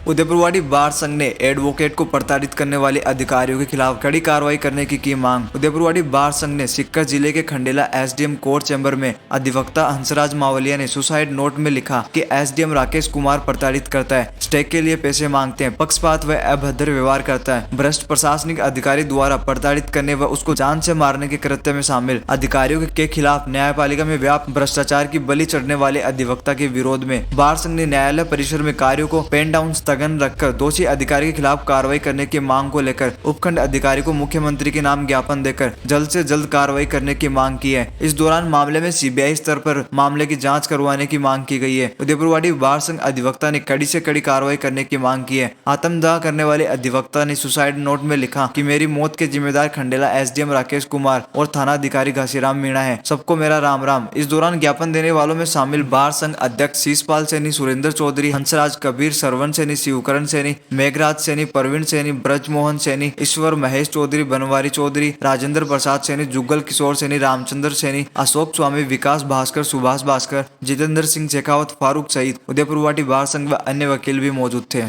उदयपुरवाड़ी बार संघ ने एडवोकेट को प्रताड़ित करने वाले अधिकारियों के खिलाफ कड़ी कार्रवाई करने की मांग। उदयपुरवाड़ी बार संघ ने सीकर जिले के खंडेला एसडीएम कोर्ट चैम्बर में अधिवक्ता हंसराज मावलिया ने सुसाइड नोट में लिखा कि एसडीएम राकेश कुमार प्रताड़ित करता है, स्टेक के लिए पैसे मांगते हैं, पक्षपात व अभद्र व्यवहार करता है, भ्रष्ट प्रशासनिक अधिकारी द्वारा प्रताड़ित करने व उसको जान से मारने के कृत्य में शामिल अधिकारियों के खिलाफ न्यायपालिका में व्याप्त भ्रष्टाचार की बलि चढ़ने वाले अधिवक्ता के विरोध में बार संघ ने न्यायालय परिसर में कार्यों को पेन डाउन स्थगन रखकर दोषी अधिकारी के खिलाफ कार्रवाई करने की मांग को लेकर उपखंड अधिकारी को मुख्यमंत्री के नाम ज्ञापन देकर जल्द से जल्द कार्रवाई करने की मांग की है। इस दौरान मामले में सीबीआई स्तर पर मामले की जांच करवाने की मांग की गई है। उदयपुरवाड़ी बार संघ अधिवक्ता ने कड़ी से कड़ी कार्रवाई करने की मांग की है। आत्मदाह करने वाले अधिवक्ता ने सुसाइड नोट में लिखा कि मेरी मौत के जिम्मेदार खंडेला एसडीएम राकेश कुमार और थाना अधिकारी घासीराम मीणा है। सबको मेरा राम राम। इस दौरान ज्ञापन देने वालों में शामिल बार संघ अध्यक्ष शीशपाल सैनी, सुरेंद्र चौधरी, हंसराज कबीर, सरवण सैनी, शिवकरण सैनी, मेघराज सैनी, प्रवीण सैनी, ब्रजमोहन सैनी, ईश्वर महेश चौधरी, बनवारी चौधरी, राजेंद्र प्रसाद सैनी, जुगल किशोर सैनी, रामचंद्र सैनी, अशोक स्वामी, विकास भास्कर, सुभाष भास्कर, जितेंद्र सिंह शेखावत, फारूक सईद, उदयपुरवाड़ी बार संघ व अन्य वकील भी मौजूद थे।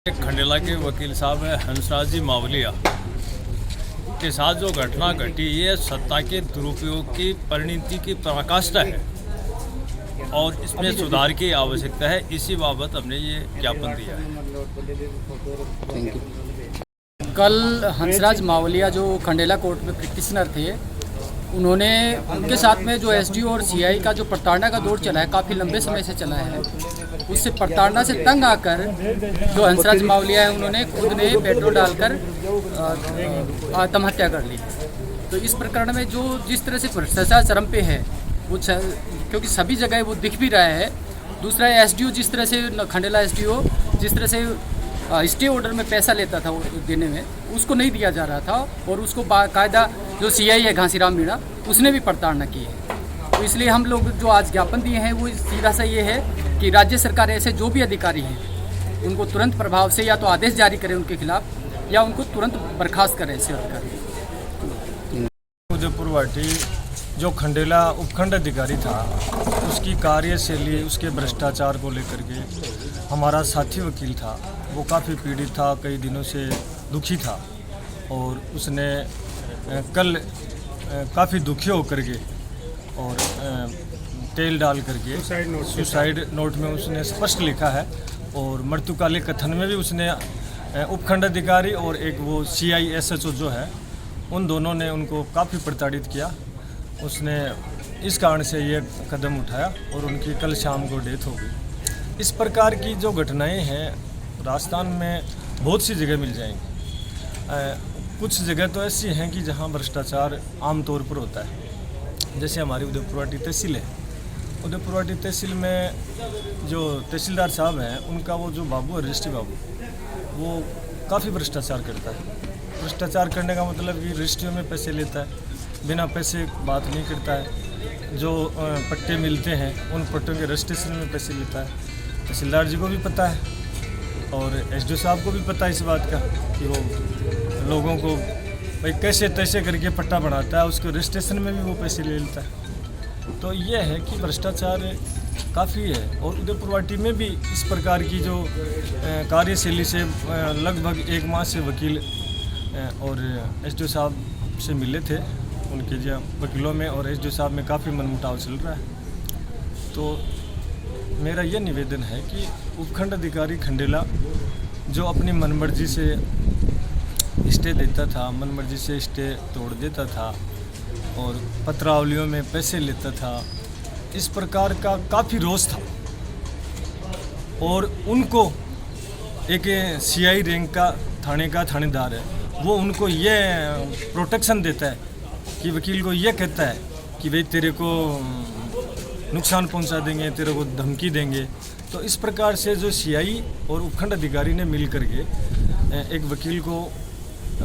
खंडेला के वकील साहब है हंसराज जी मावलिया के साथ जो घटना घटी, ये सत्ता के दुरुपयोग की परिणति की पराकाष्ठा है और इसमें सुधार की आवश्यकता है। इसी बाबत हमने ये ज्ञापन दिया है। कल हंसराज मावलिया जो खंडेला कोर्ट में प्रैक्टिशनर थे, उनके साथ में जो एसडीओ और सीआई का जो प्रताड़ना का दौर चला है, काफ़ी लंबे समय से चला है। उससे प्रताड़ना से तंग आकर जो हंसराज मावलिया है, उन्होंने खुद ने पेट्रोल डालकर आत्महत्या कर ली। तो इस प्रकरण में जो जिस तरह से भ्रष्टाचार चरम पे है, वो क्योंकि सभी जगह वो दिख भी रहा है। दूसरा एसडीओ जिस तरह से खंडेला एसडीओ जिस तरह से स्टे ऑर्डर में पैसा लेता था देने में, उसको नहीं दिया जा रहा था और उसको बाकायदा जो सीआई है घासीराम मीणा, उसने भी प्रताड़ना की है। तो इसलिए हम लोग जो आज ज्ञापन दिए हैं वो सीधा सा ये है कि राज्य सरकार ऐसे जो भी अधिकारी हैं उनको तुरंत प्रभाव से या तो आदेश जारी करें उनके खिलाफ या उनको तुरंत बर्खास्त करें ऐसे अधिकारी। उदयपुरवाड़ी जो खंडेला उपखंड अधिकारी था, उसकी कार्यशैली, उसके भ्रष्टाचार को लेकर के हमारा साथी वकील था, वो काफ़ी पीड़ित था, कई दिनों से दुखी था और उसने कल काफ़ी दुखी होकर के और तेल डाल करके सुसाइड नोट में उसने स्पष्ट लिखा है और मृत्युकालिक कथन में भी उसने उपखंड अधिकारी और एक वो सीआई एसएचओ जो है, उन दोनों ने उनको काफ़ी प्रताड़ित किया। उसने इस कारण से ये कदम उठाया और उनकी कल शाम को डेथ हो गई। इस प्रकार की जो घटनाएं हैं राजस्थान में बहुत सी जगह मिल जाएंगी। कुछ जगह तो ऐसी हैं कि जहां भ्रष्टाचार आम तौर पर होता है। जैसे हमारी उदयपुरवाड़ी तहसील है, उदयपुरवाड़ी तहसील में जो तहसीलदार साहब हैं, उनका वो जो बाबू है, रजिस्ट्री बाबू, वो काफ़ी भ्रष्टाचार करता है। भ्रष्टाचार करने का मतलब कि रजिस्ट्रियों में पैसे लेता है, बिना पैसे बात नहीं करता है। जो पट्टे मिलते हैं उन पट्टों के रजिस्ट्रेशन में पैसे लेता है। तहसीलदार जी को भी पता है और एसडीओ साहब को भी पता है इस बात का कि वो लोगों को भाई कैसे तैसे करके पट्टा बनाता है, उसके रजिस्ट्रेशन में भी वो पैसे ले लेता है। तो ये है कि भ्रष्टाचार काफ़ी है और उदयपुरवाड़ी में भी इस प्रकार की जो कार्यशैली से लगभग 1 माह से वकील और एसडीओ साहब से मिले थे। उनके जो वकीलों में और एसडीओ साहब में काफ़ी मनमुटाव चल रहा है। तो मेरा ये निवेदन है कि उपखंड अधिकारी खंडेला जो अपनी मनमर्जी से स्टे देता था, मनमर्जी से स्टे तोड़ देता था और पत्रावलियों में पैसे लेता था, इस प्रकार का काफ़ी रोष था और उनको एक सीआई रैंक का थाने का थानेदार है, वो उनको ये प्रोटेक्शन देता है कि वकील को ये कहता है कि भाई तेरे को नुकसान पहुंचा देंगे, तेरे को धमकी देंगे। तो इस प्रकार से जो सीआई और उपखंड अधिकारी ने मिल करके एक वकील को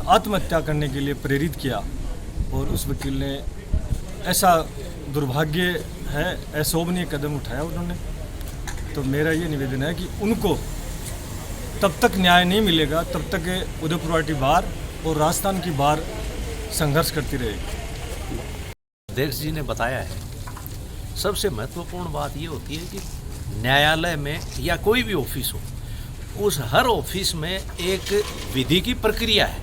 आत्महत्या करने के लिए प्रेरित किया और उस वकील ने ऐसा दुर्भाग्य है, अशोभनीय कदम उठाया उन्होंने। तो मेरा ये निवेदन है कि उनको तब तक न्याय नहीं मिलेगा तब तक उदयपुरवाड़ी बार और राजस्थान की बार संघर्ष करती रहेगी। अध्यक्ष जी ने बताया है, सबसे महत्वपूर्ण बात ये होती है कि न्यायालय में या कोई भी ऑफिस हो, उस हर ऑफिस में एक विधि की प्रक्रिया है।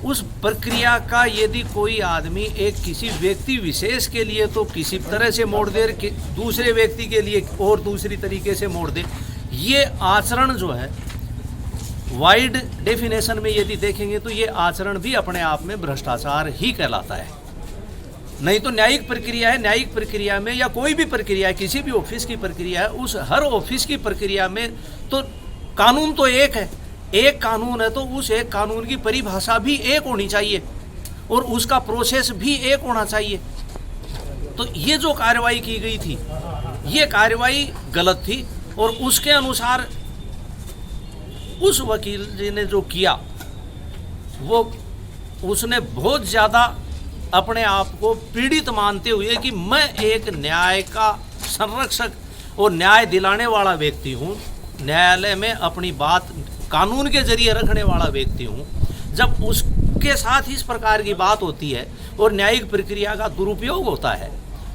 उस प्रक्रिया का यदि कोई आदमी एक किसी व्यक्ति विशेष के लिए तो किसी तरह से मोड़ दे, दूसरे व्यक्ति के लिए और दूसरी तरीके से मोड़ दे, ये आचरण जो है वाइड डेफिनेशन में यदि देखेंगे तो ये आचरण भी अपने आप में भ्रष्टाचार ही कहलाता है। नहीं तो न्यायिक प्रक्रिया है, न्यायिक प्रक्रिया में या कोई भी प्रक्रिया है, किसी भी ऑफिस की प्रक्रिया है, उस हर ऑफिस की प्रक्रिया में तो कानून तो एक है, एक कानून है, तो उस एक कानून की परिभाषा भी एक होनी चाहिए और उसका प्रोसेस भी एक होना चाहिए। तो ये जो कार्रवाई की गई थी ये कार्रवाई गलत थी और उसके अनुसार उस वकील जी ने जो किया वो उसने बहुत ज़्यादा अपने आप को पीड़ित मानते हुए कि मैं एक न्याय का संरक्षक और न्याय दिलाने वाला व्यक्ति हूँ, न्यायालय में अपनी बात कानून के जरिए रखने वाला व्यक्ति हूँ। जब उसके साथ इस प्रकार की बात होती है और न्यायिक प्रक्रिया का दुरुपयोग होता है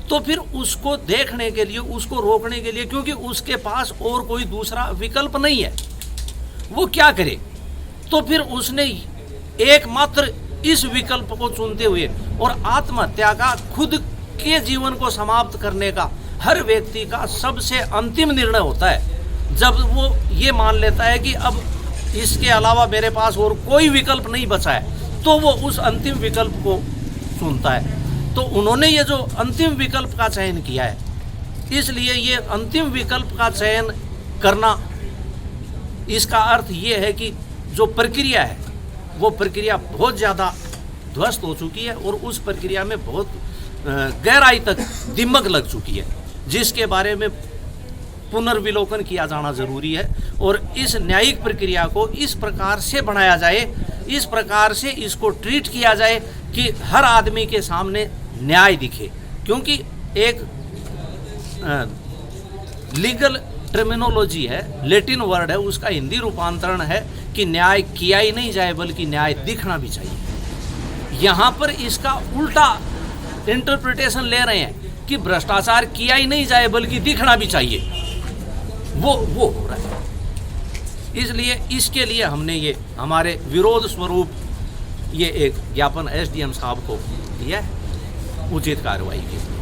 तो फिर उसको देखने के लिए, उसको रोकने के लिए, क्योंकि उसके पास और कोई दूसरा विकल्प नहीं है, वो क्या करे, तो फिर उसने एकमात्र इस विकल्प को चुनते हुए और आत्महत्या का, खुद के जीवन को समाप्त करने का हर व्यक्ति का सबसे अंतिम निर्णय होता है जब वो ये मान लेता है कि अब इसके अलावा मेरे पास और कोई विकल्प नहीं बचा है, तो वो उस अंतिम विकल्प को चुनता है। तो उन्होंने ये जो अंतिम विकल्प का चयन किया है, इसलिए ये अंतिम विकल्प का चयन करना, इसका अर्थ ये है कि जो प्रक्रिया है वो प्रक्रिया बहुत ज़्यादा ध्वस्त हो चुकी है और उस प्रक्रिया में बहुत गहराई तक दिमक लग चुकी है, जिसके बारे में पुनर्विलोकन किया जाना जरूरी है। और इस न्यायिक प्रक्रिया को इस प्रकार से बनाया जाए, इस प्रकार से इसको ट्रीट किया जाए कि हर आदमी के सामने न्याय दिखे, क्योंकि एक लीगल टर्मिनोलॉजी है, लैटिन वर्ड है, उसका हिंदी रूपांतरण है कि न्याय किया ही नहीं जाए बल्कि न्याय दिखना भी चाहिए। यहाँ पर इसका उल्टा इंटरप्रिटेशन ले रहे हैं कि भ्रष्टाचार किया ही नहीं जाए बल्कि दिखना भी चाहिए, वो हो रहा है। इसलिए इसके लिए हमने ये हमारे विरोध स्वरूप ये एक ज्ञापन एसडीएम साहब को दिया है उचित कार्रवाई के।